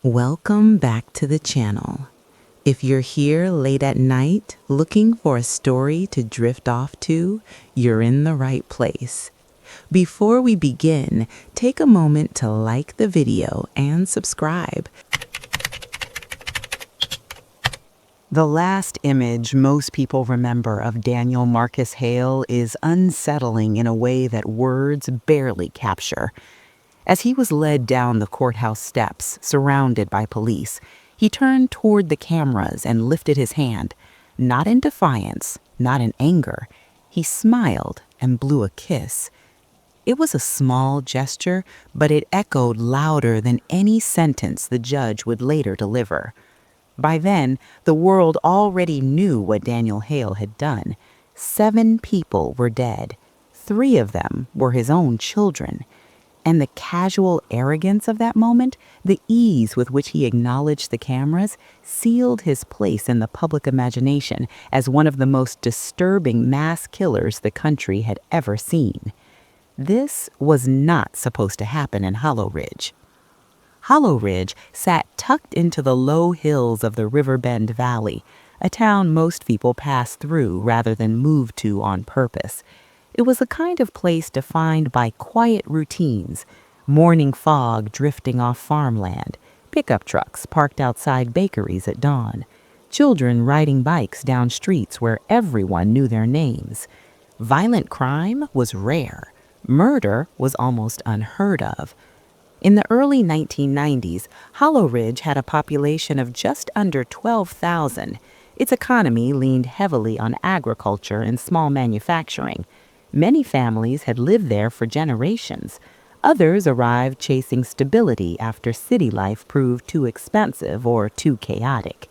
Welcome back to the channel. If you're here late at night looking for a story to drift off to, you're in the right place. Before we begin, take a moment to like the video and subscribe. The last image most people remember of Daniel Marcus Hale is unsettling in a way that words barely capture. As he was led down the courthouse steps, surrounded by police, he turned toward the cameras and lifted his hand. Not in defiance, not in anger. He smiled and blew a kiss. It was a small gesture, but it echoed louder than any sentence the judge would later deliver. By then, the world already knew what Daniel Hale had done. 7 people were dead. 3 of them were his own children. And the casual arrogance of that moment, the ease with which he acknowledged the cameras, sealed his place in the public imagination as one of the most disturbing mass killers the country had ever seen. This was not supposed to happen in Hollow Ridge. Hollow Ridge sat tucked into the low hills of the Riverbend Valley, a town most people pass through rather than move to on purpose. It was the kind of place defined by quiet routines, morning fog drifting off farmland, pickup trucks parked outside bakeries at dawn, children riding bikes down streets where everyone knew their names. Violent crime was rare. Murder was almost unheard of. In the early 1990s, Hollow Ridge had a population of just under 12,000. Its economy leaned heavily on agriculture and small manufacturing. Many families had lived there for generations. Others arrived chasing stability after city life proved too expensive or too chaotic.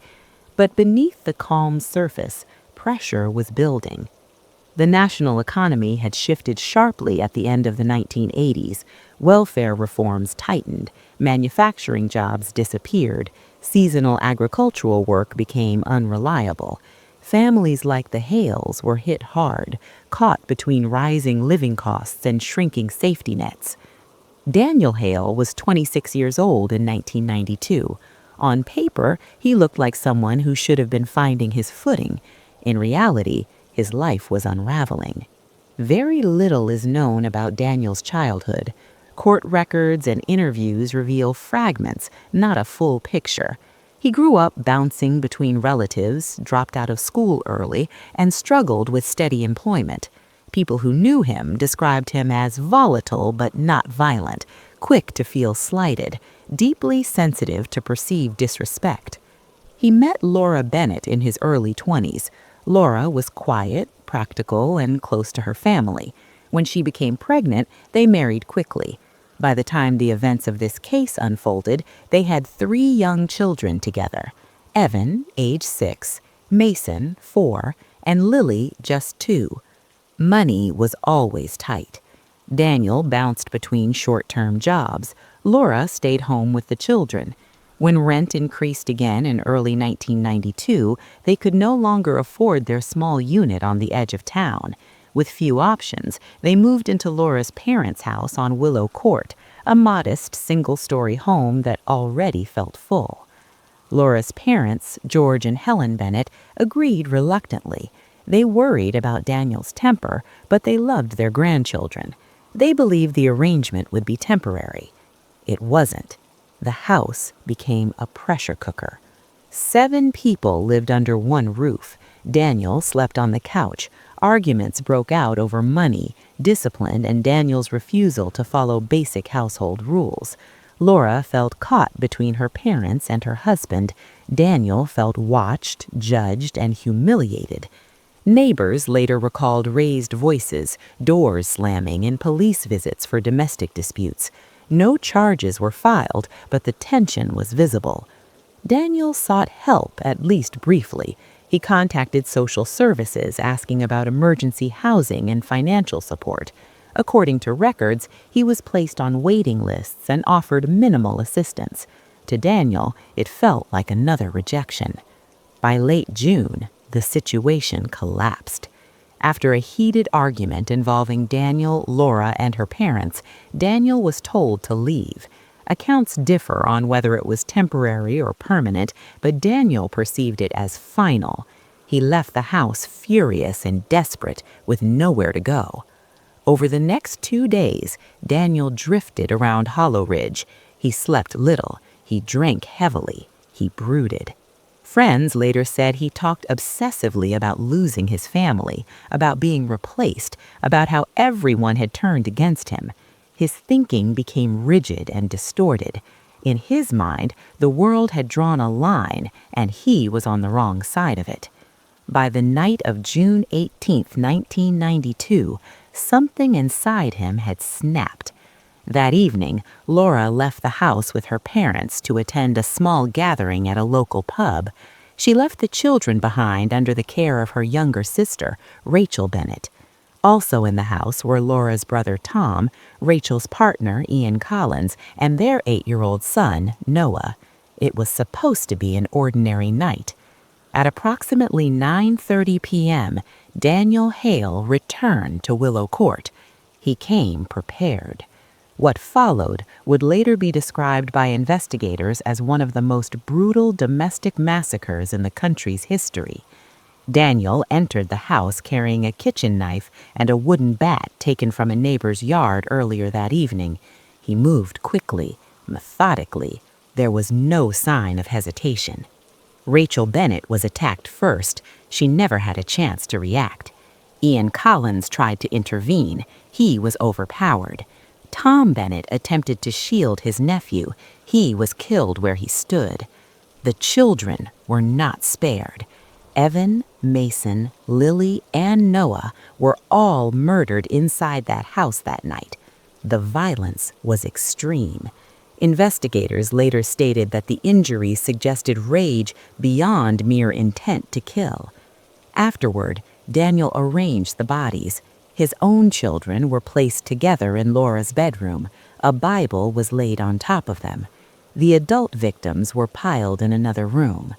But beneath the calm surface, pressure was building. The national economy had shifted sharply at the end of the 1980s. Welfare reforms tightened, manufacturing jobs disappeared, seasonal agricultural work became unreliable. Families like the Hales were hit hard, caught between rising living costs and shrinking safety nets. Daniel Hale was 26 years old in 1992. On paper, he looked like someone who should have been finding his footing. In reality, his life was unraveling. Very little is known about Daniel's childhood. Court records and interviews reveal fragments, not a full picture. He grew up bouncing between relatives, dropped out of school early, and struggled with steady employment. People who knew him described him as volatile but not violent, quick to feel slighted, deeply sensitive to perceived disrespect. He met Laura Bennett in his early 20s. Laura was quiet, practical, and close to her family. When she became pregnant, they married quickly. By the time the events of this case unfolded, they had 3 young children together. Evan, age 6, Mason, 4, and Lily, just 2. Money was always tight. Daniel bounced between short-term jobs. Laura stayed home with the children. When rent increased again in early 1992, they could no longer afford their small unit on the edge of town. With few options, they moved into Laura's parents' house on Willow Court, a modest single-story home that already felt full. Laura's parents, George and Helen Bennett, agreed reluctantly. They worried about Daniel's temper, but they loved their grandchildren. They believed the arrangement would be temporary. It wasn't. The house became a pressure cooker. 7 people lived under one roof. Daniel slept on the couch. Arguments broke out over money, discipline, and Daniel's refusal to follow basic household rules. Laura felt caught between her parents and her husband. Daniel felt watched, judged, and humiliated. Neighbors later recalled raised voices, doors slamming, and police visits for domestic disputes. No charges were filed, but the tension was visible. Daniel sought help, at least briefly. He contacted social services asking about emergency housing and financial support. According to records, he was placed on waiting lists and offered minimal assistance. To Daniel, it felt like another rejection. By late June, the situation collapsed. After a heated argument involving Daniel, Laura, and her parents, Daniel was told to leave. Accounts differ on whether it was temporary or permanent, but Daniel perceived it as final. He left the house furious and desperate, with nowhere to go. Over the next 2 days, Daniel drifted around Hollow Ridge. He slept little, he drank heavily, he brooded. Friends later said he talked obsessively about losing his family, about being replaced, about how everyone had turned against him. His thinking became rigid and distorted. In his mind, the world had drawn a line, and he was on the wrong side of it. By the night of June 18, 1992, something inside him had snapped. That evening, Laura left the house with her parents to attend a small gathering at a local pub. She left the children behind under the care of her younger sister, Rachel Bennett. Also in the house were Laura's brother Tom, Rachel's partner Ian Collins, and their 8-year-old son, Noah. It was supposed to be an ordinary night. At approximately 9:30 p.m., Daniel Hale returned to Willow Court. He came prepared. What followed would later be described by investigators as one of the most brutal domestic massacres in the country's history. Daniel entered the house carrying a kitchen knife and a wooden bat taken from a neighbor's yard earlier that evening. He moved quickly, methodically. There was no sign of hesitation. Rachel Bennett was attacked first. She never had a chance to react. Ian Collins tried to intervene. He was overpowered. Tom Bennett attempted to shield his nephew. He was killed where he stood. The children were not spared. Evan, Mason, Lily, and Noah were all murdered inside that house that night. The violence was extreme. Investigators later stated that the injuries suggested rage beyond mere intent to kill. Afterward, Daniel arranged the bodies. His own children were placed together in Laura's bedroom. A Bible was laid on top of them. The adult victims were piled in another room.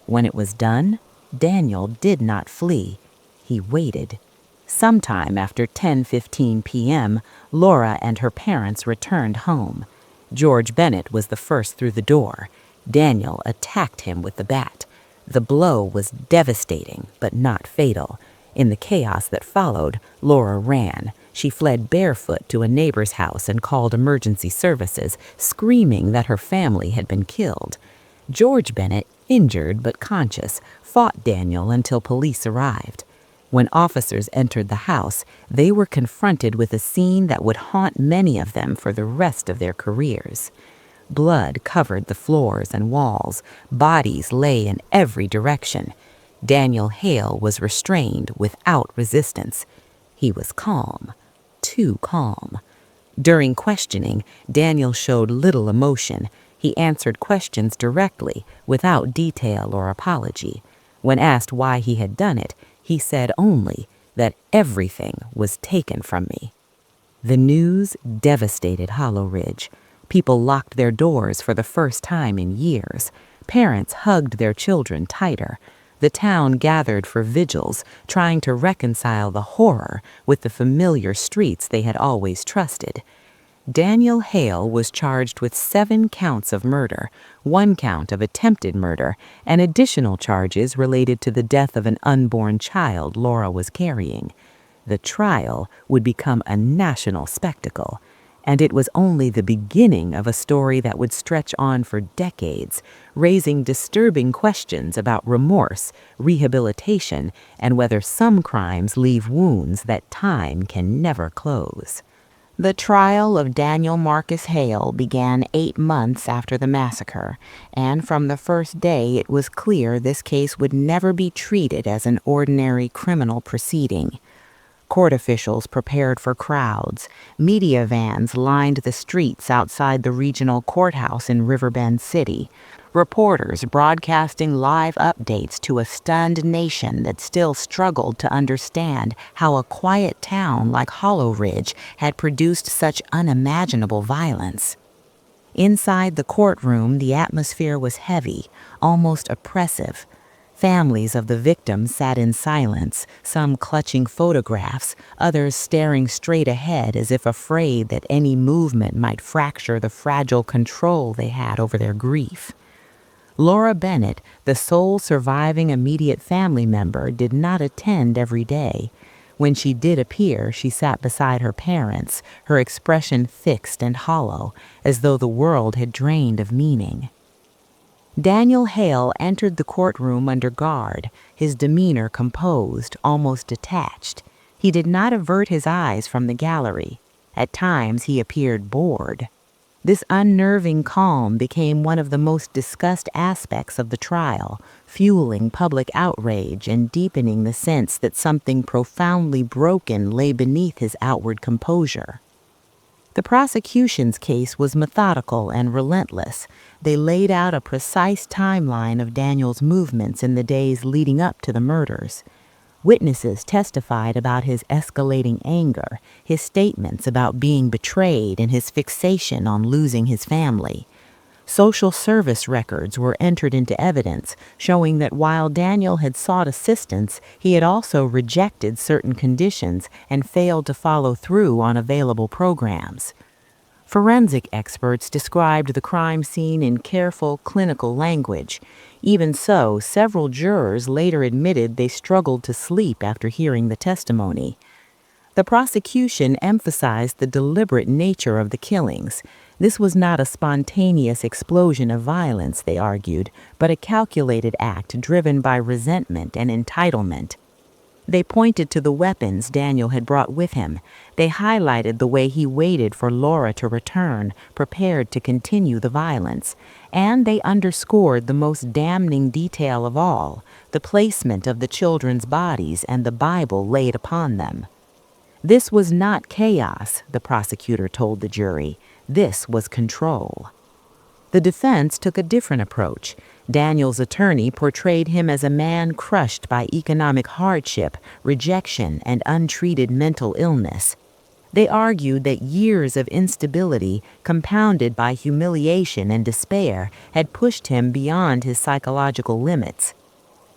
When it was done, Daniel did not flee. He waited. Sometime after 10:15 p.m., Laura and her parents returned home. George Bennett was the first through the door. Daniel attacked him with the bat. The blow was devastating, but not fatal. In the chaos that followed, Laura ran. She fled barefoot to a neighbor's house and called emergency services, screaming that her family had been killed. George Bennett, injured but conscious, fought Daniel until police arrived. When officers entered the house, they were confronted with a scene that would haunt many of them for the rest of their careers. Blood covered the floors and walls. Bodies lay in every direction. Daniel Hale was restrained without resistance. He was calm, too calm. During questioning, Daniel showed little emotion. He answered questions directly, without detail or apology. When asked why he had done it, he said only that everything was taken from me. The news devastated Hollow Ridge. People locked their doors for the first time in years. Parents hugged their children tighter. The town gathered for vigils, trying to reconcile the horror with the familiar streets they had always trusted. Daniel Hale was charged with 7 counts of murder, 1 count of attempted murder, and additional charges related to the death of an unborn child Laura was carrying. The trial would become a national spectacle, and it was only the beginning of a story that would stretch on for decades, raising disturbing questions about remorse, rehabilitation, and whether some crimes leave wounds that time can never close. The trial of Daniel Marcus Hale began 8 months after the massacre, and from the first day it was clear this case would never be treated as an ordinary criminal proceeding. Court officials prepared for crowds. Media vans lined the streets outside the regional courthouse in Riverbend City. Reporters broadcasting live updates to a stunned nation that still struggled to understand how a quiet town like Hollow Ridge had produced such unimaginable violence. Inside the courtroom, the atmosphere was heavy, almost oppressive. Families of the victims sat in silence, some clutching photographs, others staring straight ahead as if afraid that any movement might fracture the fragile control they had over their grief. Laura Bennett, the sole surviving immediate family member, did not attend every day. When she did appear, she sat beside her parents, her expression fixed and hollow, as though the world had drained of meaning. Daniel Hale entered the courtroom under guard, his demeanor composed, almost detached. He did not avert his eyes from the gallery. At times he appeared bored. This unnerving calm became one of the most discussed aspects of the trial, fueling public outrage and deepening the sense that something profoundly broken lay beneath his outward composure. The prosecution's case was methodical and relentless. They laid out a precise timeline of Daniel's movements in the days leading up to the murders. Witnesses testified about his escalating anger, his statements about being betrayed, and his fixation on losing his family. Social service records were entered into evidence, showing that while Daniel had sought assistance, he had also rejected certain conditions and failed to follow through on available programs. Forensic experts described the crime scene in careful, clinical language. Even so, several jurors later admitted they struggled to sleep after hearing the testimony. The prosecution emphasized the deliberate nature of the killings. This was not a spontaneous explosion of violence, they argued, but a calculated act driven by resentment and entitlement. They pointed to the weapons Daniel had brought with him. They highlighted the way he waited for Laura to return, prepared to continue the violence. And they underscored the most damning detail of all, the placement of the children's bodies and the Bible laid upon them. This was not chaos, the prosecutor told the jury. This was control. The defense took a different approach. Daniel's attorney portrayed him as a man crushed by economic hardship, rejection, and untreated mental illness. They argued that years of instability, compounded by humiliation and despair, had pushed him beyond his psychological limits.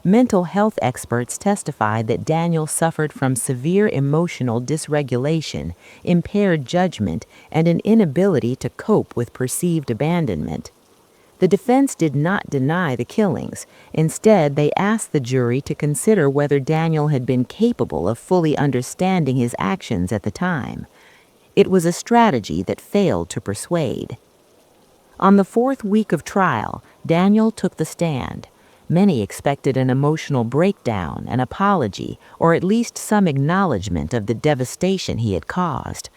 Mental health experts testified that Daniel suffered from severe emotional dysregulation, impaired judgment, and an inability to cope with perceived abandonment. The defense did not deny the killings. Instead, they asked the jury to consider whether Daniel had been capable of fully understanding his actions at the time. It was a strategy that failed to persuade. On the fourth week of trial, Daniel took the stand. Many expected an emotional breakdown, an apology, or at least some acknowledgement of the devastation he had caused.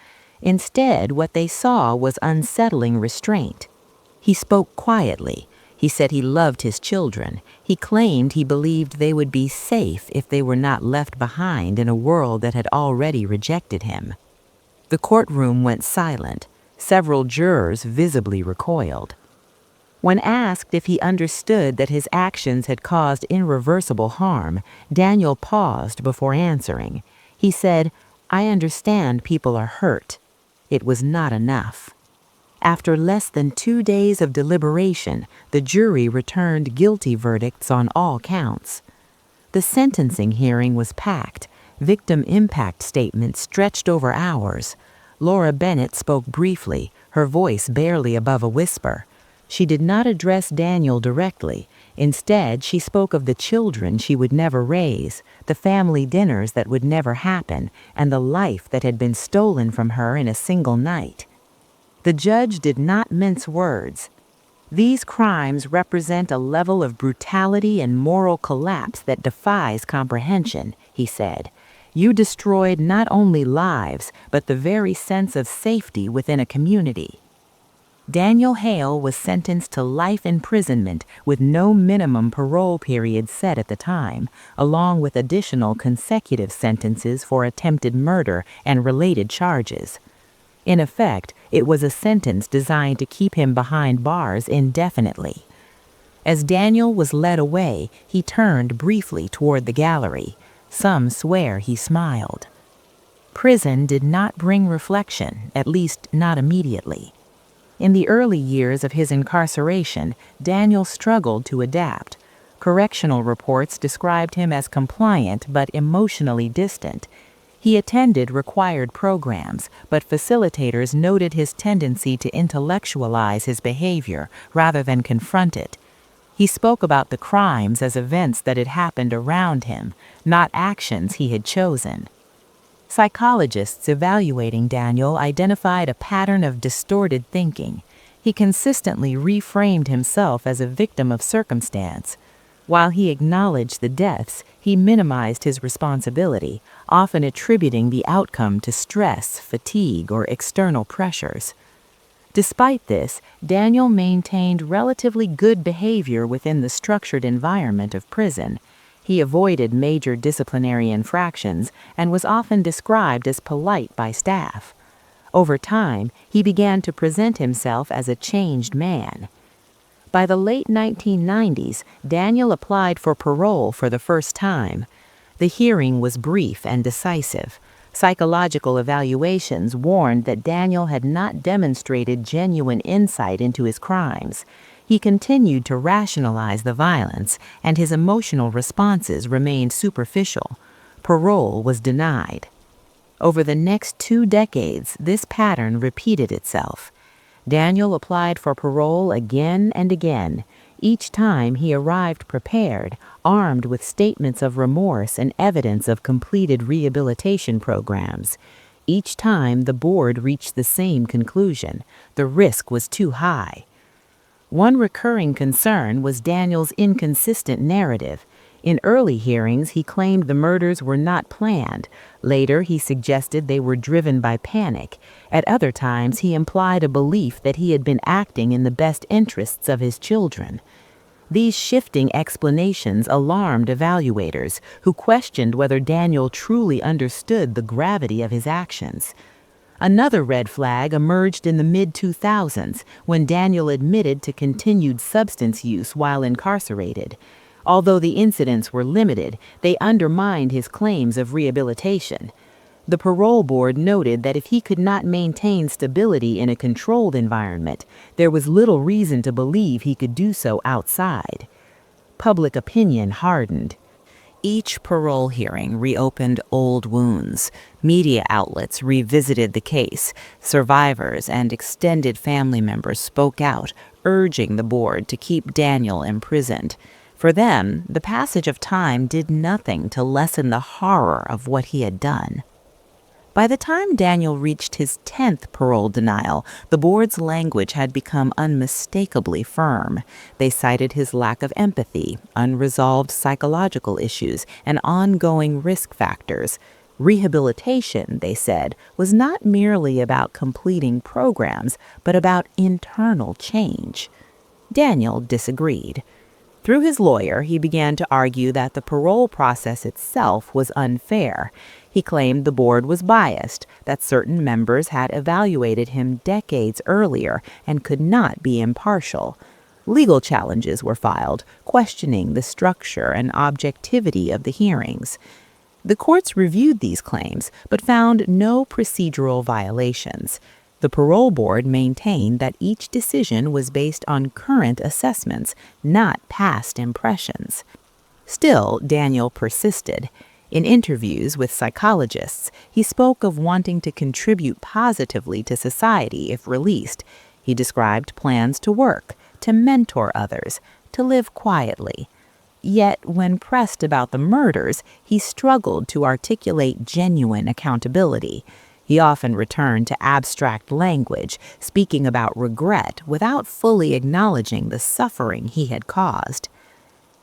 Instead, what they saw was unsettling restraint. He spoke quietly. He said he loved his children. He claimed he believed they would be safe if they were not left behind in a world that had already rejected him. The courtroom went silent. Several jurors visibly recoiled. When asked if he understood that his actions had caused irreversible harm, Daniel paused before answering. He said, "I understand people are hurt." It was not enough. After less than 2 days of deliberation, the jury returned guilty verdicts on all counts. The sentencing hearing was packed. Victim impact statements stretched over hours. Laura Bennett spoke briefly, her voice barely above a whisper. She did not address Daniel directly. Instead, she spoke of the children she would never raise, the family dinners that would never happen, and the life that had been stolen from her in a single night. The judge did not mince words. These crimes represent a level of brutality and moral collapse that defies comprehension, he said. You destroyed not only lives, but the very sense of safety within a community. Daniel Hale was sentenced to life imprisonment with no minimum parole period set at the time, along with additional consecutive sentences for attempted murder and related charges. In effect, it was a sentence designed to keep him behind bars indefinitely. As Daniel was led away, he turned briefly toward the gallery. Some swear he smiled. Prison did not bring reflection, at least not immediately. In the early years of his incarceration, Daniel struggled to adapt. Correctional reports described him as compliant but emotionally distant. He attended required programs, but facilitators noted his tendency to intellectualize his behavior rather than confront it. He spoke about the crimes as events that had happened around him, not actions he had chosen. Psychologists evaluating Daniel identified a pattern of distorted thinking. He consistently reframed himself as a victim of circumstance. While he acknowledged the deaths, he minimized his responsibility, often attributing the outcome to stress, fatigue, or external pressures. Despite this, Daniel maintained relatively good behavior within the structured environment of prison. He avoided major disciplinary infractions and was often described as polite by staff. Over time, he began to present himself as a changed man. By the late 1990s, Daniel applied for parole for the first time. The hearing was brief and decisive. Psychological evaluations warned that Daniel had not demonstrated genuine insight into his crimes. He continued to rationalize the violence, and his emotional responses remained superficial. Parole was denied. Over the next 2 decades, this pattern repeated itself. Daniel applied for parole again and again. Each time he arrived prepared, armed with statements of remorse and evidence of completed rehabilitation programs. Each time the board reached the same conclusion: the risk was too high. One recurring concern was Daniel's inconsistent narrative. In early hearings, he claimed the murders were not planned. Later, he suggested they were driven by panic. At other times, he implied a belief that he had been acting in the best interests of his children. These shifting explanations alarmed evaluators, who questioned whether Daniel truly understood the gravity of his actions. Another red flag emerged in the mid-2000s when Daniel admitted to continued substance use while incarcerated. Although the incidents were limited, they undermined his claims of rehabilitation. The parole board noted that if he could not maintain stability in a controlled environment, there was little reason to believe he could do so outside. Public opinion hardened. Each parole hearing reopened old wounds. Media outlets revisited the case. Survivors and extended family members spoke out, urging the board to keep Daniel imprisoned. For them, the passage of time did nothing to lessen the horror of what he had done. By the time Daniel reached his 10th parole denial, the board's language had become unmistakably firm. They cited his lack of empathy, unresolved psychological issues, and ongoing risk factors. Rehabilitation, they said, was not merely about completing programs, but about internal change. Daniel disagreed. Through his lawyer, he began to argue that the parole process itself was unfair. He claimed the board was biased, that certain members had evaluated him decades earlier and could not be impartial. Legal challenges were filed, questioning the structure and objectivity of the hearings. The courts reviewed these claims, but found no procedural violations. The parole board maintained that each decision was based on current assessments, not past impressions. Still, Daniel persisted. In interviews with psychologists, he spoke of wanting to contribute positively to society if released. He described plans to work, to mentor others, to live quietly. Yet, when pressed about the murders, he struggled to articulate genuine accountability. He often returned to abstract language, speaking about regret without fully acknowledging the suffering he had caused.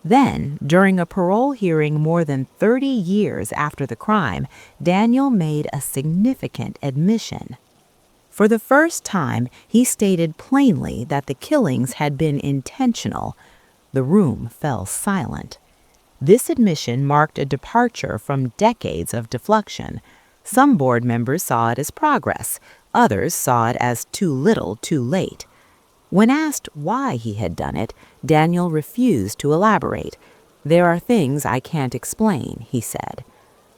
Then, during a parole hearing more than 30 years after the crime, Daniel made a significant admission. For the first time, he stated plainly that the killings had been intentional. The room fell silent. This admission marked a departure from decades of deflection. Some board members saw it as progress. Others saw it as too little, too late. When asked why he had done it, Daniel refused to elaborate. "There are things I can't explain," he said.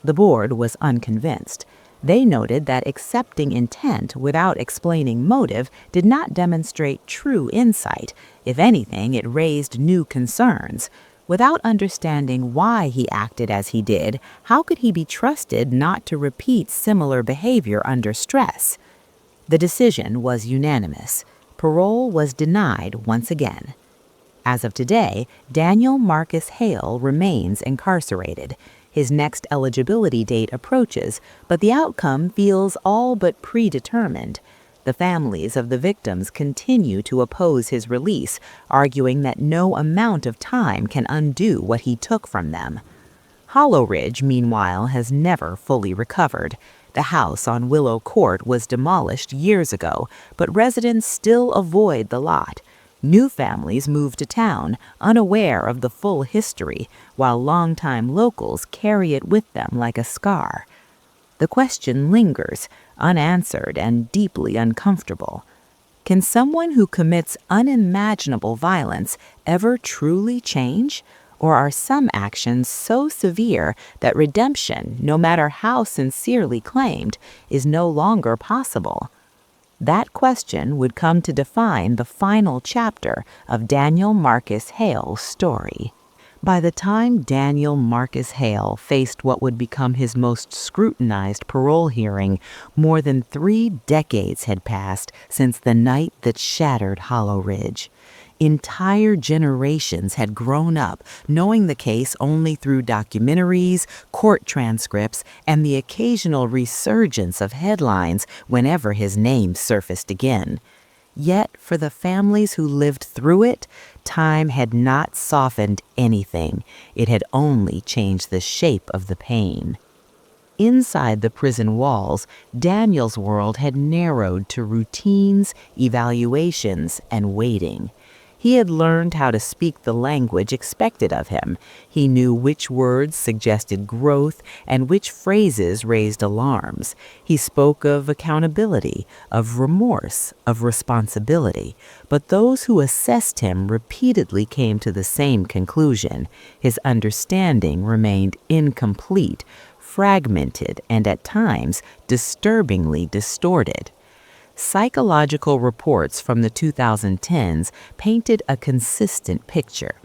The board was unconvinced. They noted that accepting intent without explaining motive did not demonstrate true insight. If anything, it raised new concerns. Without understanding why he acted as he did, how could he be trusted not to repeat similar behavior under stress? The decision was unanimous. Parole was denied once again. As of today, Daniel Marcus Hale remains incarcerated. His next eligibility date approaches, but the outcome feels all but predetermined. The families of the victims continue to oppose his release, arguing that no amount of time can undo what he took from them. Hollow Ridge, meanwhile, has never fully recovered. The house on Willow Court was demolished years ago, but residents still avoid the lot. New families move to town, unaware of the full history, while longtime locals carry it with them like a scar. The question lingers, unanswered and deeply uncomfortable. Can someone who commits unimaginable violence ever truly change? Or are some actions so severe that redemption, no matter how sincerely claimed, is no longer possible? That question would come to define the final chapter of Daniel Marcus Hale's story. By the time Daniel Marcus Hale faced what would become his most scrutinized parole hearing, more than 3 decades had passed since the night that shattered Hollow Ridge. Entire generations had grown up knowing the case only through documentaries, court transcripts, and the occasional resurgence of headlines whenever his name surfaced again. Yet, for the families who lived through it, time had not softened anything. It had only changed the shape of the pain. Inside the prison walls, Daniel's world had narrowed to routines, evaluations, and waiting. He had learned how to speak the language expected of him. He knew which words suggested growth and which phrases raised alarms. He spoke of accountability, of remorse, of responsibility. But those who assessed him repeatedly came to the same conclusion. His understanding remained incomplete, fragmented, and at times disturbingly distorted. Psychological reports from the 2010s painted a consistent picture.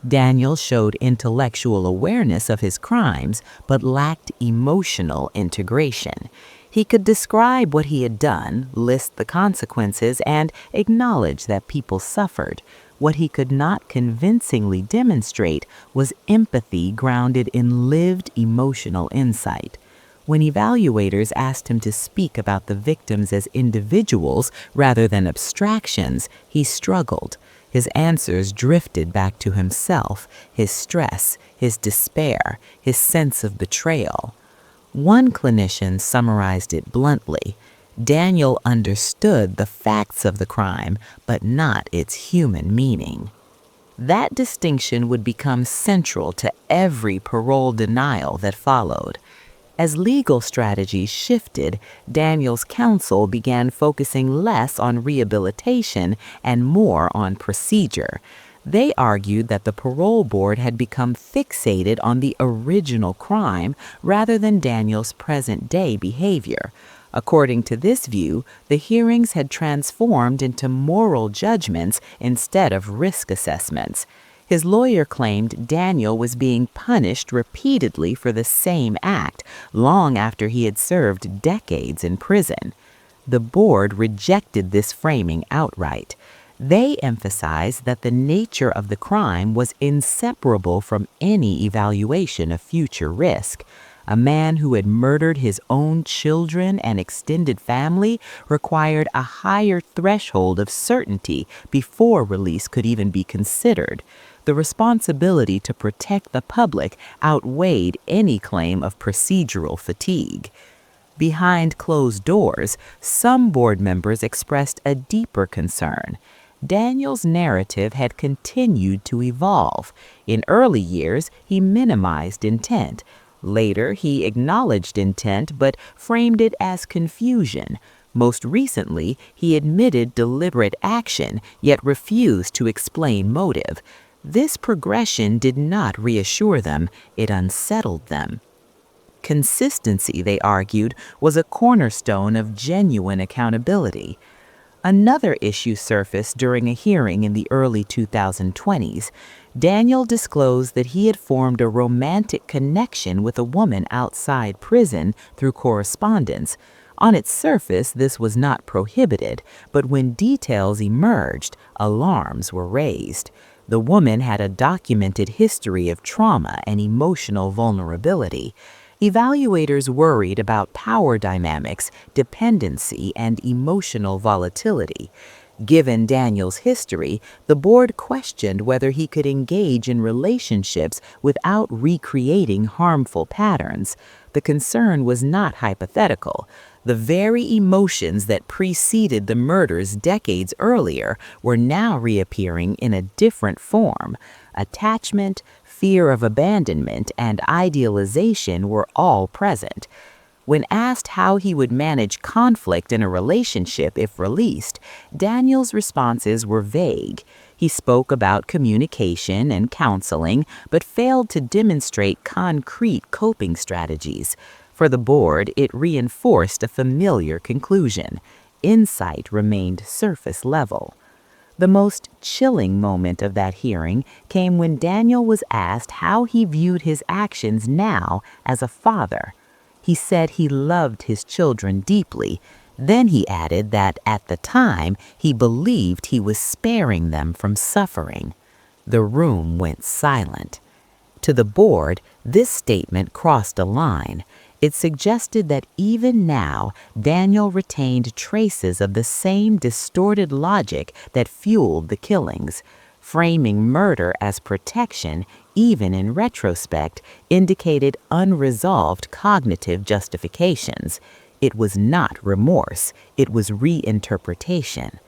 Daniel showed intellectual awareness of his crimes, but lacked emotional integration. He could describe what he had done, list the consequences, and acknowledge that people suffered. What he could not convincingly demonstrate was empathy grounded in lived emotional insight. When evaluators asked him to speak about the victims as individuals rather than abstractions, he struggled. His answers drifted back to himself, his stress, his despair, his sense of betrayal. One clinician summarized it bluntly. Daniel understood the facts of the crime, but not its human meaning. That distinction would become central to every parole denial that followed. As legal strategies shifted, Daniel's counsel began focusing less on rehabilitation and more on procedure. They argued that the parole board had become fixated on the original crime rather than Daniel's present-day behavior. According to this view, the hearings had transformed into moral judgments instead of risk assessments. His lawyer claimed Daniel was being punished repeatedly for the same act, long after he had served decades in prison. The board rejected this framing outright. They emphasized that the nature of the crime was inseparable from any evaluation of future risk. A man who had murdered his own children and extended family required a higher threshold of certainty before release could even be considered. The responsibility to protect the public outweighed any claim of procedural fatigue. Behind closed doors, some board members expressed a deeper concern. Daniel's narrative had continued to evolve. In early years, he minimized intent. Later, he acknowledged intent but framed it as confusion. Most recently, he admitted deliberate action, yet refused to explain motive. This progression did not reassure them, it unsettled them. Consistency, they argued, was a cornerstone of genuine accountability. Another issue surfaced during a hearing in the early 2020s. Daniel disclosed that he had formed a romantic connection with a woman outside prison through correspondence. On its surface, this was not prohibited, but when details emerged, alarms were raised. The woman had a documented history of trauma and emotional vulnerability. Evaluators worried about power dynamics, dependency, and emotional volatility. Given Daniel's history, the board questioned whether he could engage in relationships without recreating harmful patterns. The concern was not hypothetical. The very emotions that preceded the murders decades earlier were now reappearing in a different form. Attachment, fear of abandonment, and idealization were all present. When asked how he would manage conflict in a relationship if released, Daniel's responses were vague. He spoke about communication and counseling, but failed to demonstrate concrete coping strategies. For the board, it reinforced a familiar conclusion. Insight remained surface level. The most chilling moment of that hearing came when Daniel was asked how he viewed his actions now as a father. He said he loved his children deeply. Then he added that at the time he believed he was sparing them from suffering. The room went silent. To the board, this statement crossed a line. It suggested that even now, Daniel retained traces of the same distorted logic that fueled the killings. Framing murder as protection, even in retrospect, indicated unresolved cognitive justifications. It was not remorse, it was reinterpretation.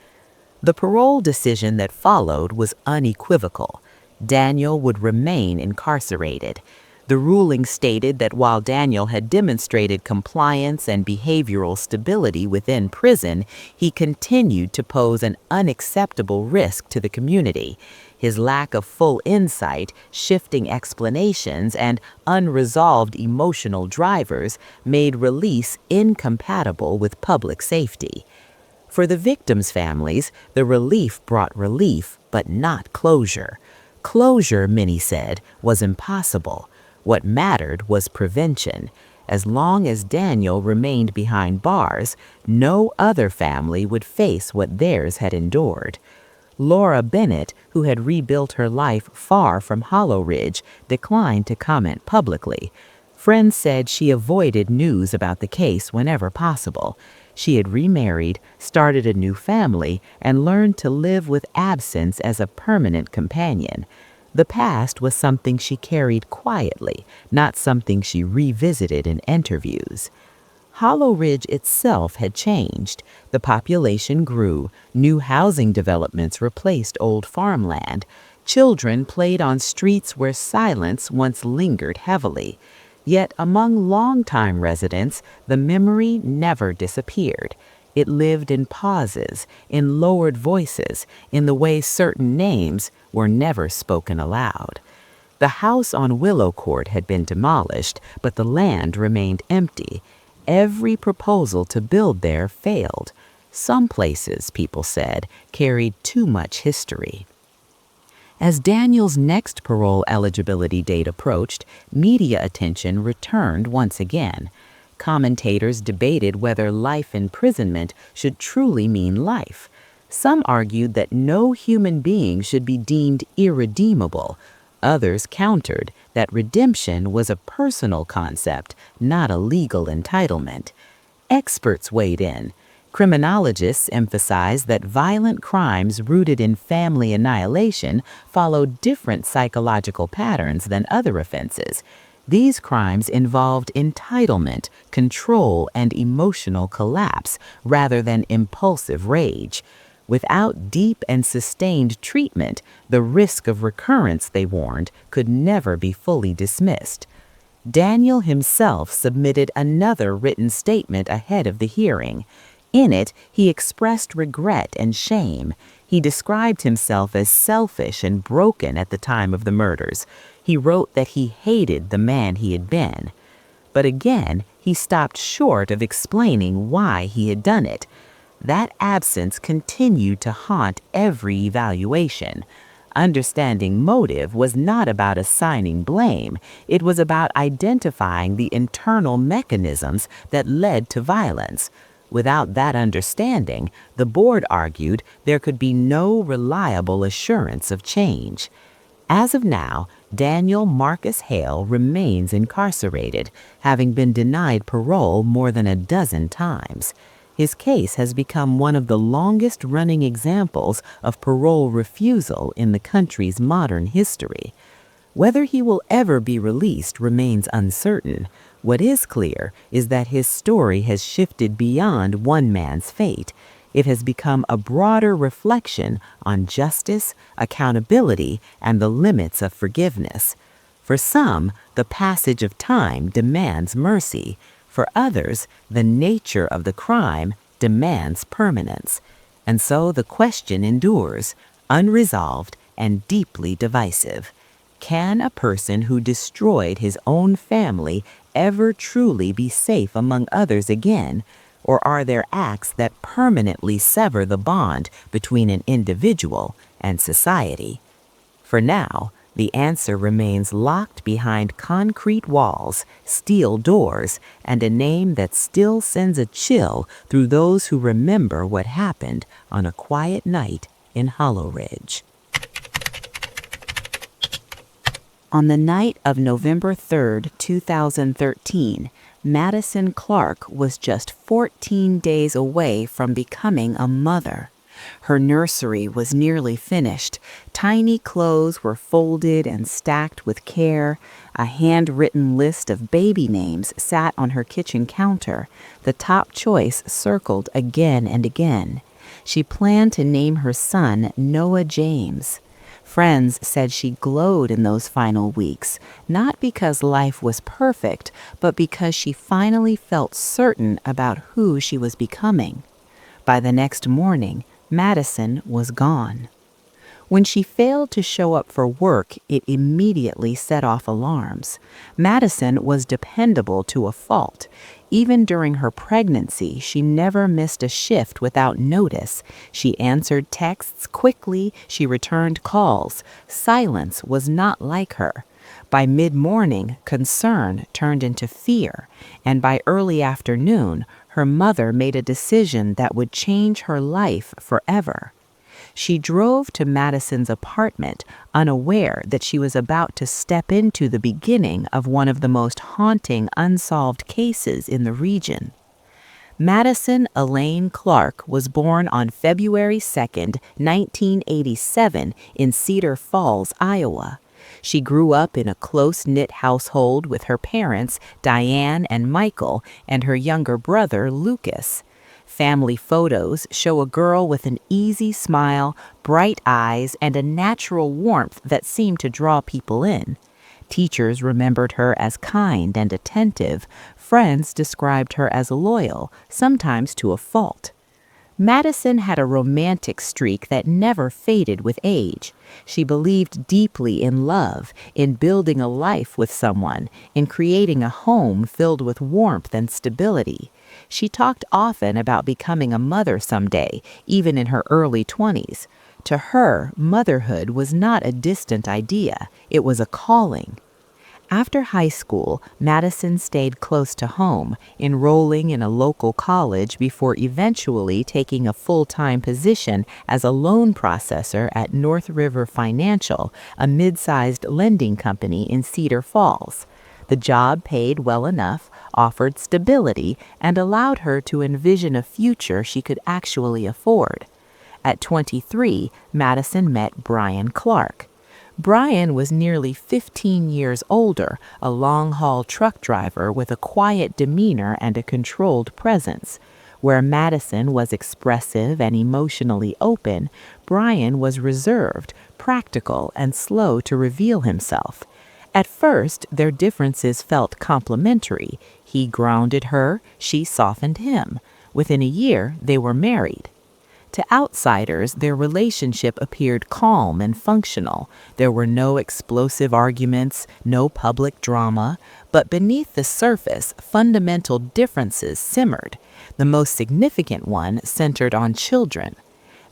The parole decision that followed was unequivocal. Daniel would remain incarcerated. The ruling stated that while Daniel had demonstrated compliance and behavioral stability within prison, he continued to pose an unacceptable risk to the community. His lack of full insight, shifting explanations, and unresolved emotional drivers made release incompatible with public safety. For the victims' families, the relief brought relief, but not closure. Closure, many said, was impossible. What mattered was prevention. As long as Daniel remained behind bars, no other family would face what theirs had endured. Laura Bennett, who had rebuilt her life far from Hollow Ridge, declined to comment publicly. Friends said she avoided news about the case whenever possible. She had remarried, started a new family, and learned to live with absence as a permanent companion. The past was something she carried quietly, not something she revisited in interviews. Hollow Ridge itself had changed. The population grew, new housing developments replaced old farmland. Children played on streets where silence once lingered heavily. Yet among longtime residents, the memory never disappeared. It lived in pauses, in lowered voices, in the way certain names were never spoken aloud. The house on Willow Court had been demolished, but the land remained empty. Every proposal to build there failed. Some places, people said, carried too much history. As Daniel's next parole eligibility date approached, media attention returned once again. Commentators debated whether life imprisonment should truly mean life. Some argued that no human being should be deemed irredeemable. Others countered that redemption was a personal concept, not a legal entitlement. Experts weighed in. Criminologists emphasized that violent crimes rooted in family annihilation followed different psychological patterns than other offenses. These crimes involved entitlement, control, and emotional collapse rather than impulsive rage. Without deep and sustained treatment, the risk of recurrence, they warned, could never be fully dismissed. Daniel himself submitted another written statement ahead of the hearing. In it, he expressed regret and shame. He described himself as selfish and broken at the time of the murders. He wrote that he hated the man he had been. But again, he stopped short of explaining why he had done it. that absence continued to haunt every evaluation. Understanding motive was not about assigning blame, it was about identifying the internal mechanisms that led to violence. Without that understanding, the board argued there could be no reliable assurance of change. As of now, Daniel Marcus Hale remains incarcerated, having been denied parole more than a dozen times. His case has become one of the longest-running examples of parole refusal in the country's modern history. Whether he will ever be released remains uncertain. What is clear is that his story has shifted beyond one man's fate. It has become a broader reflection on justice, accountability, and the limits of forgiveness. For some, the passage of time demands mercy. For others, the nature of the crime demands permanence. And so the question endures, unresolved and deeply divisive. Can a person who destroyed his own family ever truly be safe among others again? Or are there acts that permanently sever the bond between an individual and society? For now, the answer remains locked behind concrete walls, steel doors, and a name that still sends a chill through those who remember what happened on a quiet night in Hollow Ridge. On the night of November 3rd, 2013, Madison Clark was just 14 days away from becoming a mother. Her nursery was nearly finished. Tiny clothes were folded and stacked with care. A handwritten list of baby names sat on her kitchen counter, the top choice circled again and again. She planned to name her son Noah James. Friends said she glowed in those final weeks, not because life was perfect, but because she finally felt certain about who she was becoming. By the next morning, Madison was gone. When she failed to show up for work, it immediately set off alarms. Madison was dependable to a fault. Even during her pregnancy, she never missed a shift without notice. She answered texts quickly, she returned calls. Silence was not like her. By mid-morning, concern turned into fear, and by early afternoon, her mother made a decision that would change her life forever. She drove to Madison's apartment, unaware that she was about to step into the beginning of one of the most haunting unsolved cases in the region. Madison Elaine Clark was born on February 2nd, 1987, in Cedar Falls, Iowa. She grew up in a close-knit household with her parents, Diane and Michael, and her younger brother, Lucas. Family photos show a girl with an easy smile, bright eyes, and a natural warmth that seemed to draw people in. Teachers remembered her as kind and attentive. Friends described her as loyal, sometimes to a fault. Madison had a romantic streak that never faded with age. She believed deeply in love, in building a life with someone, in creating a home filled with warmth and stability. She talked often about becoming a mother someday, even in her early 20s. To her, motherhood was not a distant idea, it was a calling. After high school, Madison stayed close to home, enrolling in a local college before eventually taking a full-time position as a loan processor at North River Financial, a mid-sized lending company in Cedar Falls. The job paid well enough, offered stability, and allowed her to envision a future she could actually afford. At 23, Madison met Brian Clark. Brian was nearly 15 years older, a long-haul truck driver with a quiet demeanor and a controlled presence. Where Madison was expressive and emotionally open, Brian was reserved, practical, and slow to reveal himself. At first, their differences felt complementary. He grounded her, she softened him. Within a year, they were married. To outsiders, their relationship appeared calm and functional. There were no explosive arguments, no public drama, but beneath the surface, fundamental differences simmered. The most significant one centered on children.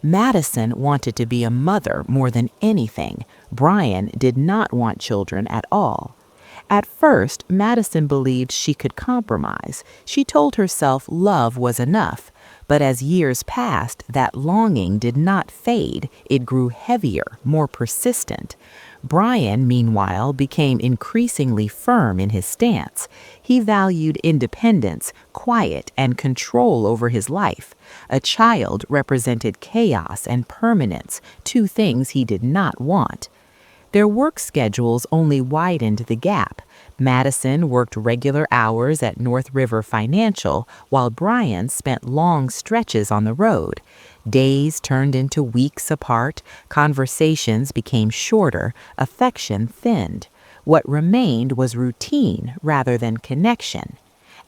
Madison wanted to be a mother more than anything. Brian did not want children at all. At first, Madison believed she could compromise. She told herself love was enough. But as years passed, that longing did not fade. It grew heavier, more persistent. Brian, meanwhile, became increasingly firm in his stance. He valued independence, quiet, and control over his life. A child represented chaos and permanence, two things he did not want. Their work schedules only widened the gap. Madison worked regular hours at North River Financial, while Brian spent long stretches on the road. Days turned into weeks apart, conversations became shorter, affection thinned. What remained was routine rather than connection.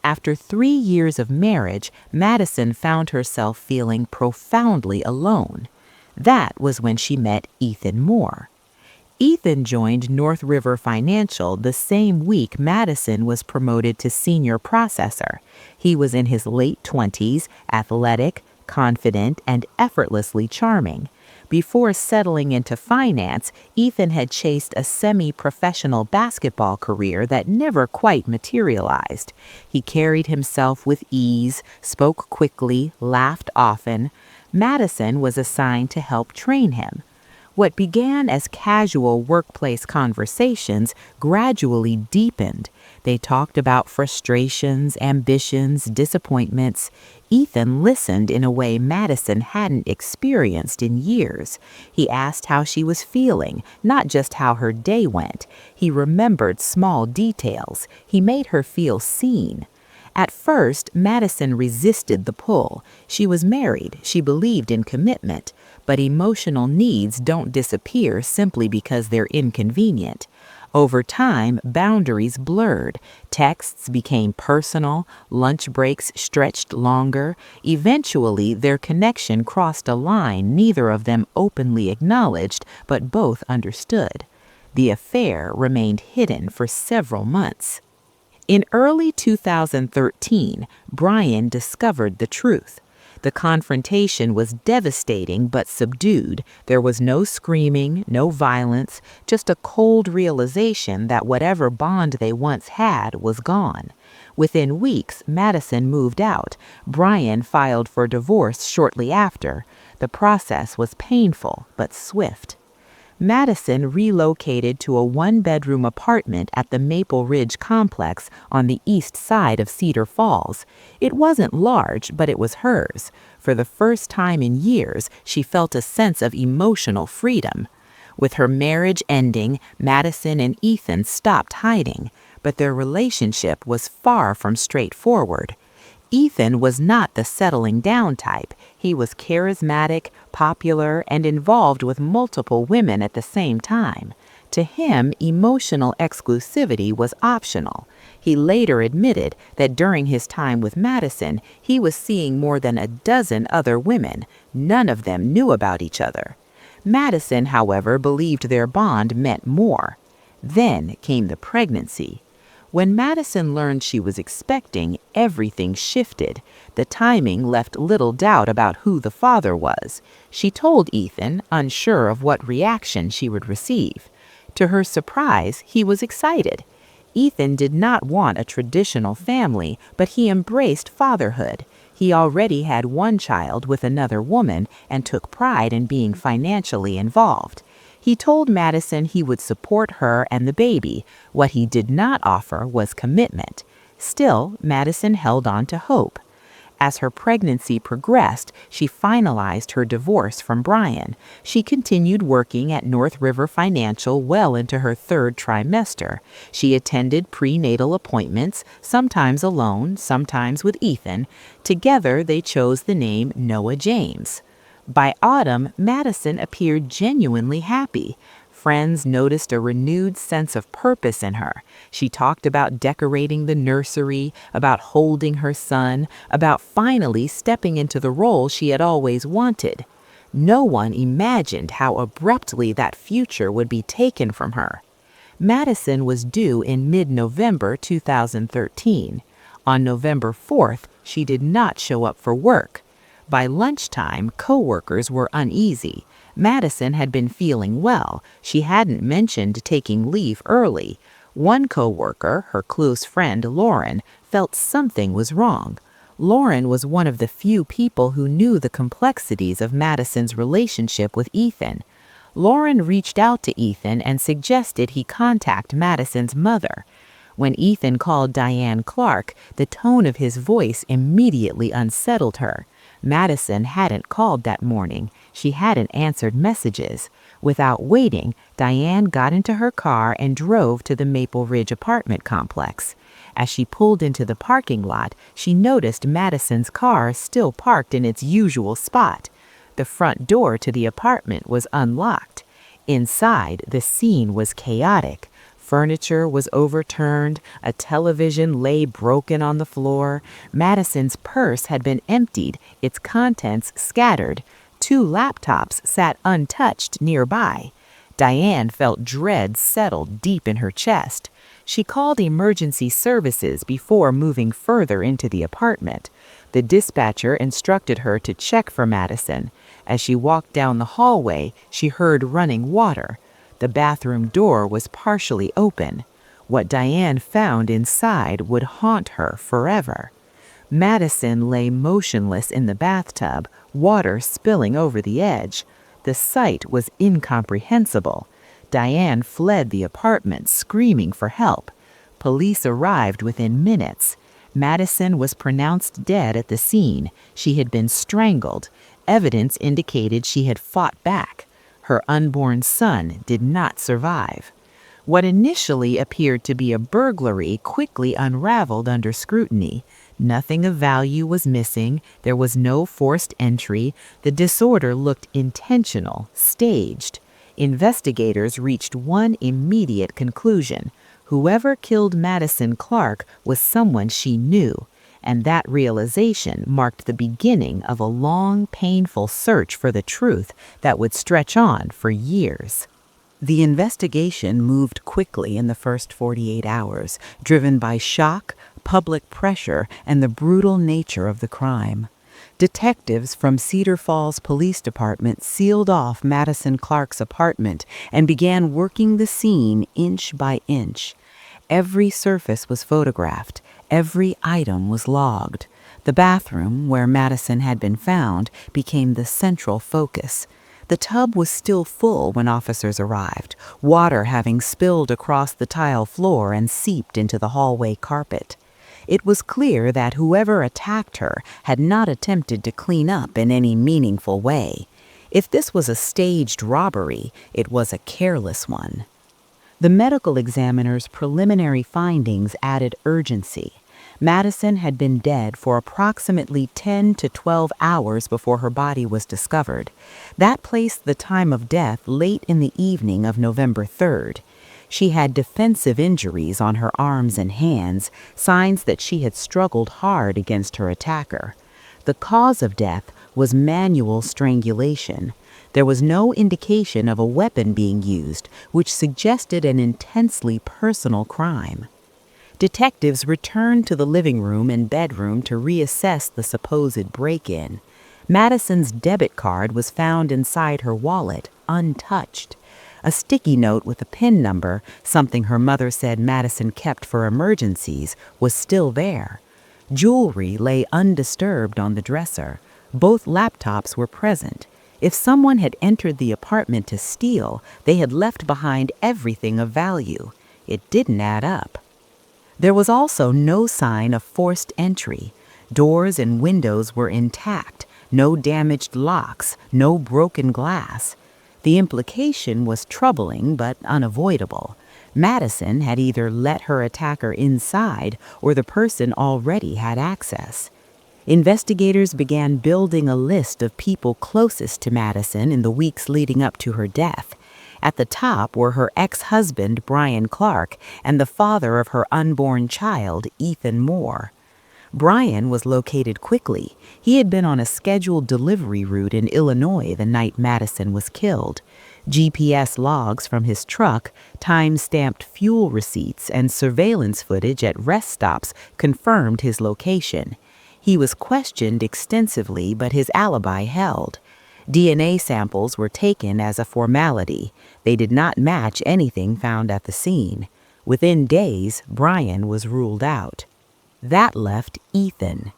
After 3 years of marriage, Madison found herself feeling profoundly alone. That was when she met Ethan Moore. Ethan joined North River Financial the same week Madison was promoted to senior processor. He was in his late 20s, athletic, confident, and effortlessly charming. Before settling into finance, Ethan had chased a semi-professional basketball career that never quite materialized. He carried himself with ease, spoke quickly, laughed often. Madison was assigned to help train him. What began as casual workplace conversations gradually deepened. They talked about frustrations, ambitions, disappointments. Ethan listened in a way Madison hadn't experienced in years. He asked how she was feeling, not just how her day went. He remembered small details. He made her feel seen. At first, Madison resisted the pull. She was married. She believed in commitment. But emotional needs don't disappear simply because they're inconvenient. Over time, boundaries blurred. Texts became personal, lunch breaks stretched longer. Eventually, their connection crossed a line neither of them openly acknowledged, but both understood. The affair remained hidden for several months. In early 2013, Brian discovered the truth. The confrontation was devastating but subdued. There was no screaming, no violence, just a cold realization that whatever bond they once had was gone. Within weeks, Madison moved out. Brian filed for divorce shortly after. The process was painful but swift. Madison relocated to a one-bedroom apartment at the Maple Ridge complex on the east side of Cedar Falls. It wasn't large, but it was hers. For the first time in years, she felt a sense of emotional freedom. With her marriage ending, Madison and Ethan stopped hiding, but their relationship was far from straightforward. Ethan was not the settling down type. He was charismatic, popular, and involved with multiple women at the same time. To him, emotional exclusivity was optional. He later admitted that during his time with Madison, he was seeing more than a dozen other women. None of them knew about each other. Madison, however, believed their bond meant more. Then came the pregnancy. When Madison learned she was expecting, everything shifted. The timing left little doubt about who the father was. She told Ethan, unsure of what reaction she would receive. To her surprise, he was excited. Ethan did not want a traditional family, but he embraced fatherhood. He already had one child with another woman and took pride in being financially involved. He told Madison he would support her and the baby. What he did not offer was commitment. Still, Madison held on to hope. As her pregnancy progressed, she finalized her divorce from Brian. She continued working at North River Financial well into her 3rd trimester. She attended prenatal appointments, sometimes alone, sometimes with Ethan. Together, they chose the name Noah James. By autumn, Madison appeared genuinely happy. friends noticed a renewed sense of purpose in her. She talked about decorating the nursery, about holding her son, about finally stepping into the role she had always wanted. No one imagined how abruptly that future would be taken from her. Madison was due in mid-November 2013. On November 4th, she did not show up for work. By lunchtime, coworkers were uneasy. Madison had been feeling well. She hadn't mentioned taking leave early. One coworker, her close friend Lauren, felt something was wrong. Lauren was one of the few people who knew the complexities of Madison's relationship with Ethan. Lauren reached out to Ethan and suggested he contact Madison's mother. When Ethan called Diane Clark, the tone of his voice immediately unsettled her. Madison hadn't called that morning. She hadn't answered messages. Without waiting, Diane got into her car and drove to the Maple Ridge apartment complex. As she pulled into the parking lot, she noticed Madison's car still parked in its usual spot. The front door to the apartment was unlocked. Inside, the scene was chaotic. Furniture was overturned, a television lay broken on the floor. Madison's purse had been emptied, its contents scattered. 2 laptops sat untouched nearby. Diane felt dread settle deep in her chest. She called emergency services before moving further into the apartment. The dispatcher instructed her to check for Madison. As she walked down the hallway, she heard running water. The bathroom door was partially open. What Diane found inside would haunt her forever. Madison lay motionless in the bathtub, water spilling over the edge. The sight was incomprehensible. Diane fled the apartment, screaming for help. Police arrived within minutes. Madison was pronounced dead at the scene. She had been strangled. Evidence indicated she had fought back. Her unborn son did not survive. What initially appeared to be a burglary quickly unraveled under scrutiny. Nothing of value was missing. There was no forced entry. The disorder looked intentional, staged. Investigators reached one immediate conclusion. Whoever killed Madison Clark was someone she knew, and that realization marked the beginning of a long, painful search for the truth that would stretch on for years. The investigation moved quickly in the first 48 hours, driven by shock, public pressure, and the brutal nature of the crime. Detectives from Cedar Falls Police Department sealed off Madison Clark's apartment and began working the scene inch by inch. Every surface was photographed. Every item was logged. The bathroom, where Madison had been found, became the central focus. The tub was still full when officers arrived, water having spilled across the tile floor and seeped into the hallway carpet. It was clear that whoever attacked her had not attempted to clean up in any meaningful way. If this was a staged robbery, it was a careless one. The medical examiner's preliminary findings added urgency. Madison had been dead for approximately 10 to 12 hours before her body was discovered. That placed the time of death late in the evening of November 3rd. She had defensive injuries on her arms and hands, signs that she had struggled hard against her attacker. The cause of death was manual strangulation. There was no indication of a weapon being used, which suggested an intensely personal crime. Detectives returned to the living room and bedroom to reassess the supposed break-in. Madison's debit card was found inside her wallet, untouched. A sticky note with a PIN number, something her mother said Madison kept for emergencies, was still there. Jewelry lay undisturbed on the dresser. Both laptops were present. If someone had entered the apartment to steal, they had left behind everything of value. It didn't add up. There was also no sign of forced entry. Doors and windows were intact, no damaged locks, no broken glass. The implication was troubling but unavoidable. Madison had either let her attacker inside or the person already had access. Investigators began building a list of people closest to Madison in the weeks leading up to her death. At the top were her ex-husband, Brian Clark, and the father of her unborn child, Ethan Moore. Brian was located quickly. He had been on a scheduled delivery route in Illinois the night Madison was killed. GPS logs from his truck, time-stamped fuel receipts, and surveillance footage at rest stops confirmed his location. He was questioned extensively, but his alibi held. DNA samples were taken as a formality. They did not match anything found at the scene. Within days, Brian was ruled out. That left Ethan.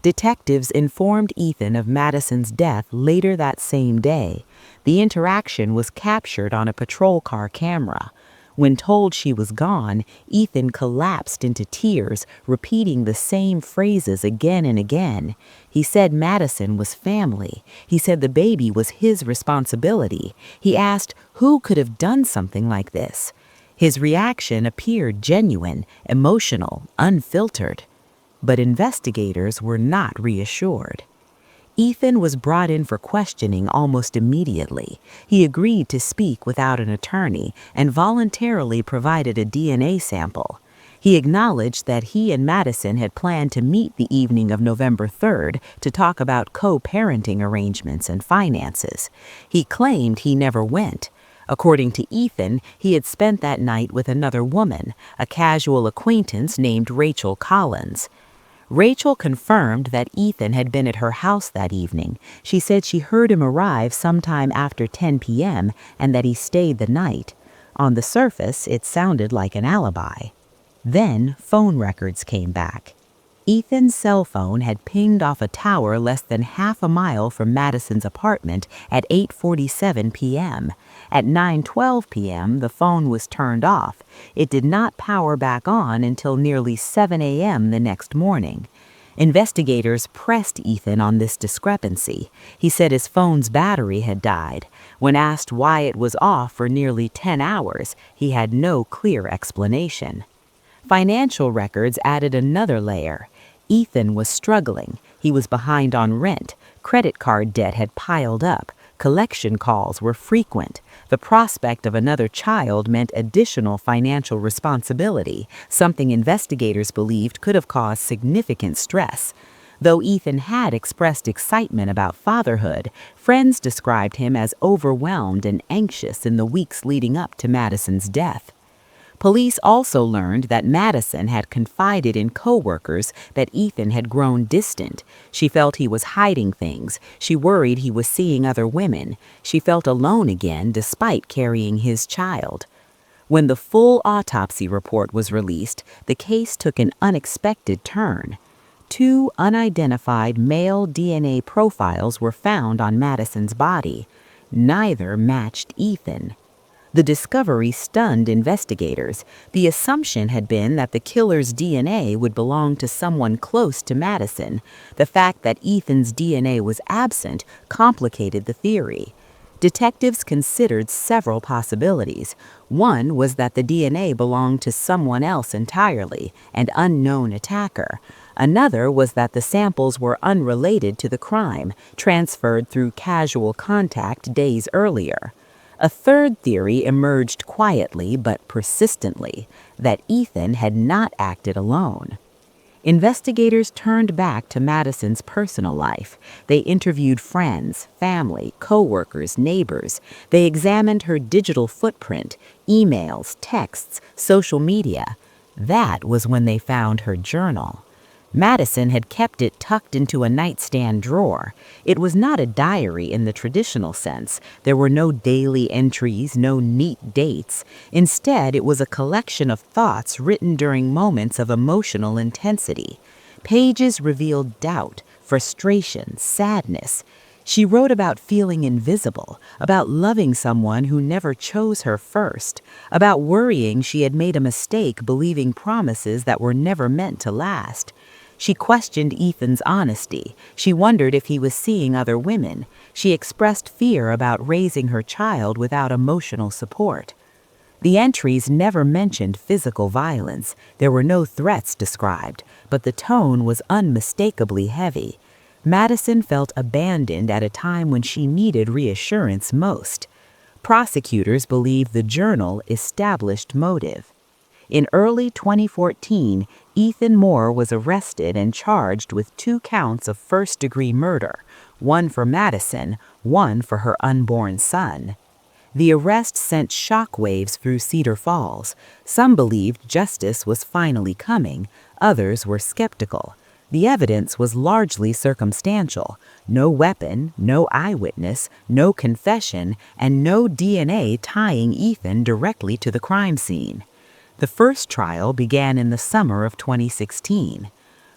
Detectives informed Ethan of Madison's death later that same day. The interaction was captured on a patrol car camera. When told she was gone, Ethan collapsed into tears, repeating the same phrases again and again. He said Madison was family. He said the baby was his responsibility. He asked who could have done something like this. His reaction appeared genuine, emotional, unfiltered. But investigators were not reassured. Ethan was brought in for questioning almost immediately. He agreed to speak without an attorney and voluntarily provided a DNA sample. He acknowledged that he and Madison had planned to meet the evening of November 3rd to talk about co-parenting arrangements and finances. He claimed he never went. According to Ethan, he had spent that night with another woman, a casual acquaintance named Rachel Collins. Rachel confirmed that Ethan had been at her house that evening. She said she heard him arrive sometime after 10 p.m. and that he stayed the night. On the surface, it sounded like an alibi. Then, phone records came back. Ethan's cell phone had pinged off a tower less than half a mile from Madison's apartment at 8:47 p.m. At 9:12 p.m., the phone was turned off. It did not power back on until nearly 7 a.m. the next morning. Investigators pressed Ethan on this discrepancy. He said his phone's battery had died. When asked why it was off for nearly 10 hours, he had no clear explanation. Financial records added another layer. Ethan was struggling. He was behind on rent. Credit card debt had piled up. Collection calls were frequent. The prospect of another child meant additional financial responsibility, something investigators believed could have caused significant stress. Though Ethan had expressed excitement about fatherhood, friends described him as overwhelmed and anxious in the weeks leading up to Madison's death. Police also learned that Madison had confided in coworkers that Ethan had grown distant. She felt he was hiding things. She worried he was seeing other women. She felt alone again despite carrying his child. When the full autopsy report was released, the case took an unexpected turn. 2 unidentified male DNA profiles were found on Madison's body. Neither matched Ethan. The discovery stunned investigators. The assumption had been that the killer's DNA would belong to someone close to Madison. The fact that Ethan's DNA was absent complicated the theory. Detectives considered several possibilities. One was that the DNA belonged to someone else entirely, an unknown attacker. Another was that the samples were unrelated to the crime, transferred through casual contact days earlier. A third theory emerged quietly but persistently, that Ethan had not acted alone. Investigators turned back to Madison's personal life. They interviewed friends, family, coworkers, neighbors. They examined her digital footprint, emails, texts, social media. That was when they found her journal. Madison had kept it tucked into a nightstand drawer. It was not a diary in the traditional sense. There were no daily entries, no neat dates. Instead, it was a collection of thoughts written during moments of emotional intensity. Pages revealed doubt, frustration, sadness. She wrote about feeling invisible, about loving someone who never chose her first, about worrying she had made a mistake believing promises that were never meant to last. She questioned Ethan's honesty. She wondered if he was seeing other women. She expressed fear about raising her child without emotional support. The entries never mentioned physical violence. There were no threats described, but the tone was unmistakably heavy. Madison felt abandoned at a time when she needed reassurance most. Prosecutors believe the journal established motive. In early 2014, Ethan Moore was arrested and charged with 2 counts of first-degree murder, one for Madison, one for her unborn son. The arrest sent shockwaves through Cedar Falls. Some believed justice was finally coming, others were skeptical. The evidence was largely circumstantial. No weapon, no eyewitness, no confession, and no DNA tying Ethan directly to the crime scene. The first trial began in the summer of 2016.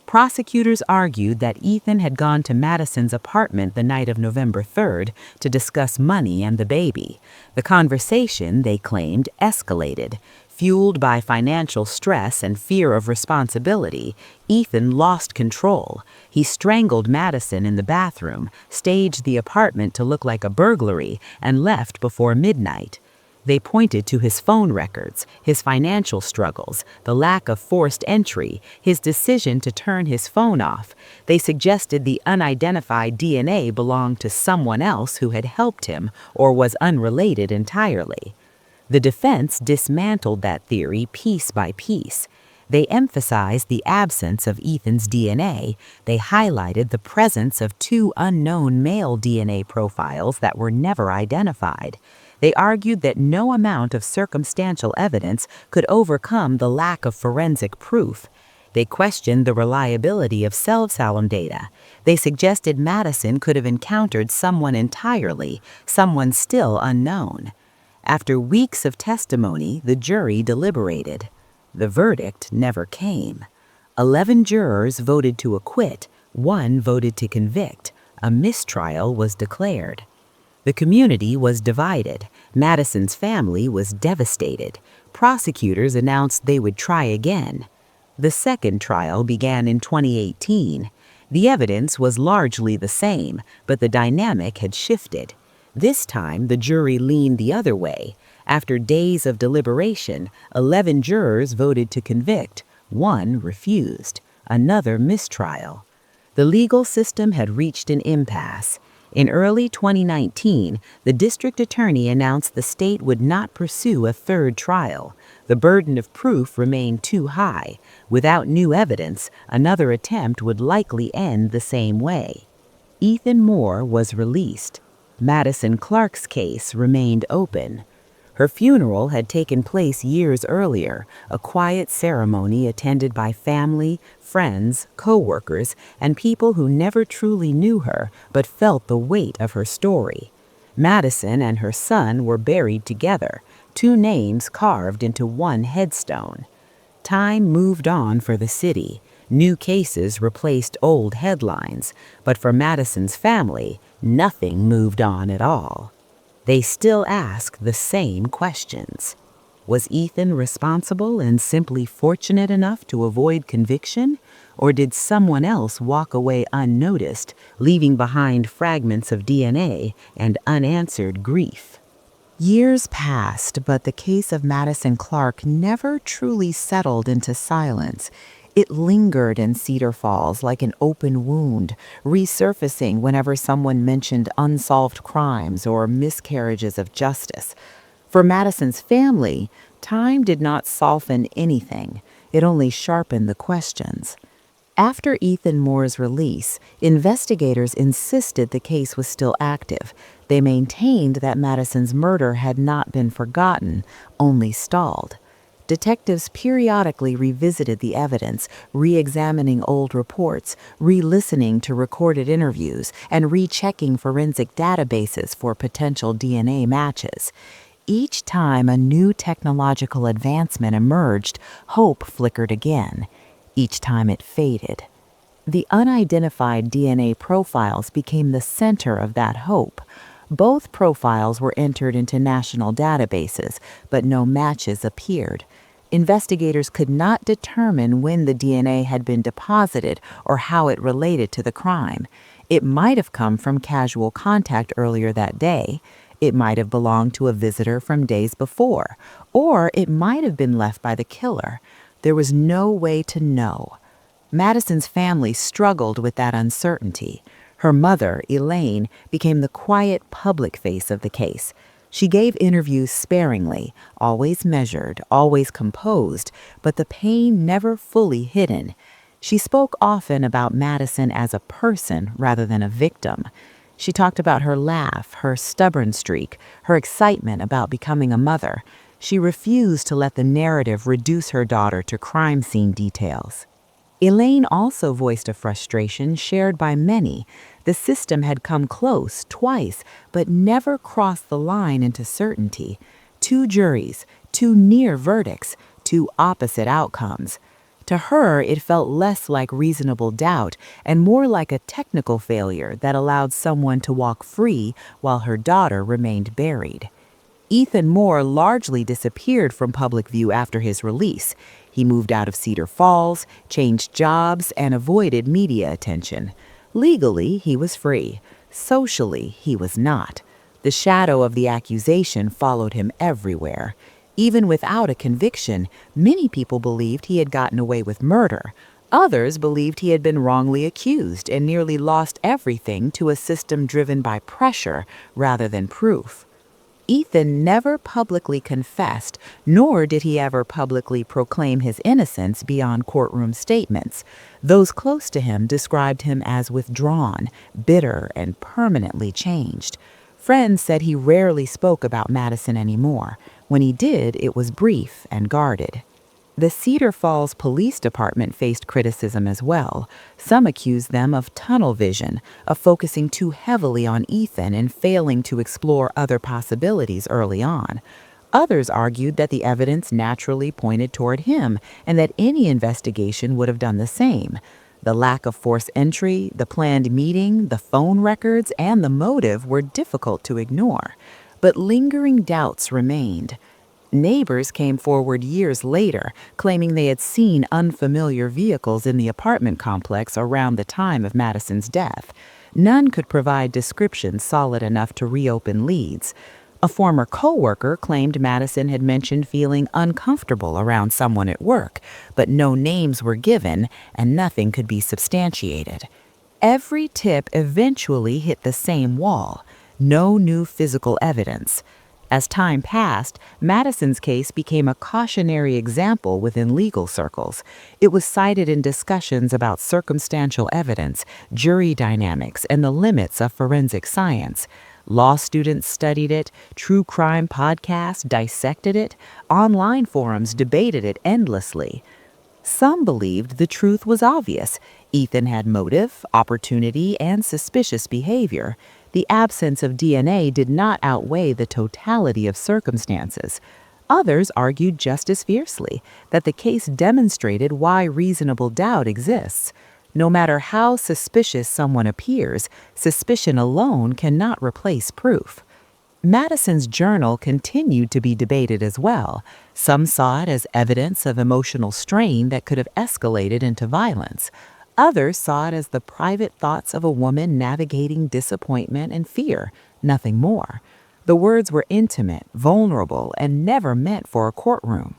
Prosecutors argued that Ethan had gone to Madison's apartment the night of November 3rd to discuss money and the baby. The conversation, they claimed, escalated. Fueled by financial stress and fear of responsibility, Ethan lost control. He strangled Madison in the bathroom, staged the apartment to look like a burglary, and left before midnight. They pointed to his phone records, his financial struggles, the lack of forced entry, his decision to turn his phone off. They suggested the unidentified DNA belonged to someone else who had helped him or was unrelated entirely. The defense dismantled that theory piece by piece. They emphasized the absence of Ethan's DNA. They highlighted the presence of 2 unknown male DNA profiles that were never identified. They argued that no amount of circumstantial evidence could overcome the lack of forensic proof. They questioned the reliability of cell phone data. They suggested Madison could have encountered someone entirely, someone still unknown. After weeks of testimony, the jury deliberated. The verdict never came. 11 jurors voted to acquit, 1 voted to convict. A mistrial was declared. The community was divided. Madison's family was devastated. Prosecutors announced they would try again. The second trial began in 2018. The evidence was largely the same, but the dynamic had shifted. This time, the jury leaned the other way. After days of deliberation, 11 jurors voted to convict. 1 refused. Another mistrial. The legal system had reached an impasse. In early 2019, the district attorney announced the state would not pursue a third trial. The burden of proof remained too high. Without new evidence, another attempt would likely end the same way. Ethan Moore was released. Madison Clark's case remained open. Her funeral had taken place years earlier, a quiet ceremony attended by family, friends, co-workers, and people who never truly knew her but felt the weight of her story. Madison and her son were buried together, 2 names carved into one headstone. Time moved on for the city. New cases replaced old headlines, but for Madison's family, nothing moved on at all. They still ask the same questions. Was Ethan responsible and simply fortunate enough to avoid conviction? Or did someone else walk away unnoticed, leaving behind fragments of DNA and unanswered grief? Years passed, but the case of Madison Clark never truly settled into silence. It lingered in Cedar Falls like an open wound, resurfacing whenever someone mentioned unsolved crimes or miscarriages of justice. For Madison's family, time did not soften anything. It only sharpened the questions. After Ethan Moore's release, investigators insisted the case was still active. They maintained that Madison's murder had not been forgotten, only stalled. Detectives periodically revisited the evidence, re-examining old reports, re-listening to recorded interviews, and rechecking forensic databases for potential DNA matches. Each time a new technological advancement emerged, hope flickered again. Each time it faded. The unidentified DNA profiles became the center of that hope. Both profiles were entered into national databases, but no matches appeared. Investigators could not determine when the DNA had been deposited or how it related to the crime. It might have come from casual contact earlier that day. It might have belonged to a visitor from days before, or it might have been left by the killer. There was no way to know. Madison's family struggled with that uncertainty. Her mother, Elaine, became the quiet public face of the case. She gave interviews sparingly, always measured, always composed, but the pain never fully hidden. She spoke often about Madison as a person rather than a victim. She talked about her laugh, her stubborn streak, her excitement about becoming a mother. She refused to let the narrative reduce her daughter to crime scene details. Elaine also voiced a frustration shared by many. The system had come close twice, but never crossed the line into certainty. Two juries, two near verdicts, two opposite outcomes. To her, it felt less like reasonable doubt and more like a technical failure that allowed someone to walk free while her daughter remained buried. Ethan Moore largely disappeared from public view after his release. He moved out of Cedar Falls, changed jobs, and avoided media attention. Legally, he was free. Socially, he was not. The shadow of the accusation followed him everywhere. Even without a conviction, many people believed he had gotten away with murder. Others believed he had been wrongly accused and nearly lost everything to a system driven by pressure rather than proof. Ethan never publicly confessed, nor did he ever publicly proclaim his innocence beyond courtroom statements. Those close to him described him as withdrawn, bitter, and permanently changed. Friends said he rarely spoke about Madison anymore. When he did, it was brief and guarded. The Cedar Falls Police Department faced criticism as well. Some accused them of tunnel vision, of focusing too heavily on Ethan and failing to explore other possibilities early on. Others argued that the evidence naturally pointed toward him and that any investigation would have done the same. The lack of forced entry, the planned meeting, the phone records, and the motive were difficult to ignore. But lingering doubts remained. Neighbors came forward years later, claiming they had seen unfamiliar vehicles in the apartment complex around the time of Madison's death. None could provide descriptions solid enough to reopen leads. A former co-worker claimed Madison had mentioned feeling uncomfortable around someone at work, but no names were given and nothing could be substantiated. Every tip eventually hit the same wall. No new physical evidence. As time passed, Madison's case became a cautionary example within legal circles. It was cited in discussions about circumstantial evidence, jury dynamics, and the limits of forensic science. Law students studied it, true crime podcasts dissected it, online forums debated it endlessly. Some believed the truth was obvious. Ethan had motive, opportunity, and suspicious behavior. The absence of DNA did not outweigh the totality of circumstances. Others argued just as fiercely that the case demonstrated why reasonable doubt exists. No matter how suspicious someone appears, suspicion alone cannot replace proof. Madison's journal continued to be debated as well. Some saw it as evidence of emotional strain that could have escalated into violence. Others saw it as the private thoughts of a woman navigating disappointment and fear, nothing more. The words were intimate, vulnerable, and never meant for a courtroom.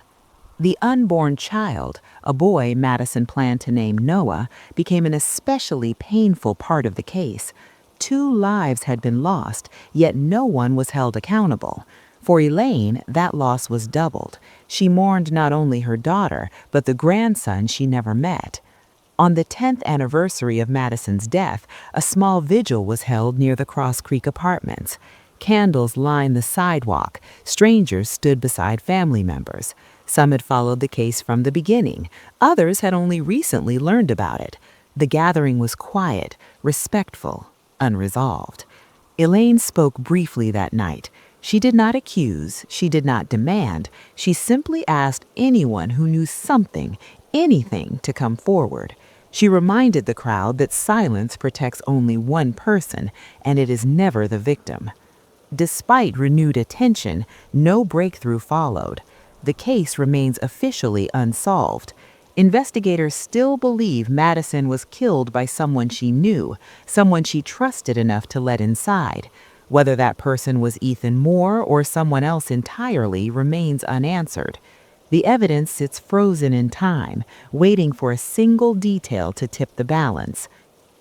The unborn child, a boy Madison planned to name Noah, became an especially painful part of the case. 2 lives had been lost, yet no one was held accountable. For Elaine, that loss was doubled. She mourned not only her daughter, but the grandson she never met. On the 10th anniversary of Madison's death, a small vigil was held near the Cross Creek apartments. Candles lined the sidewalk. Strangers stood beside family members. Some had followed the case from the beginning. Others had only recently learned about it. The gathering was quiet, respectful, unresolved. Elaine spoke briefly that night. She did not accuse, she did not demand. She simply asked anyone who knew something, anything, to come forward. She reminded the crowd that silence protects only one person, and it is never the victim. Despite renewed attention, no breakthrough followed. The case remains officially unsolved. Investigators still believe Madison was killed by someone she knew, someone she trusted enough to let inside. Whether that person was Ethan Moore or someone else entirely remains unanswered. The evidence sits frozen in time, waiting for a single detail to tip the balance.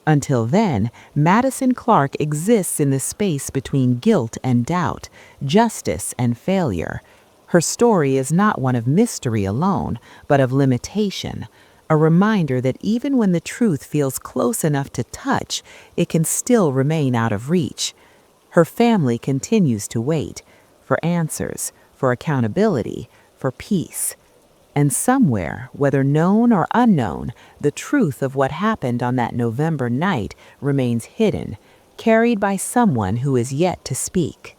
Until then, Madison Clark exists in the space between guilt and doubt, justice and failure. Her story is not one of mystery alone, but of limitation, a reminder that even when the truth feels close enough to touch, it can still remain out of reach. Her family continues to wait for answers, for accountability, for peace. And somewhere, whether known or unknown, the truth of what happened on that November night remains hidden, carried by someone who is yet to speak.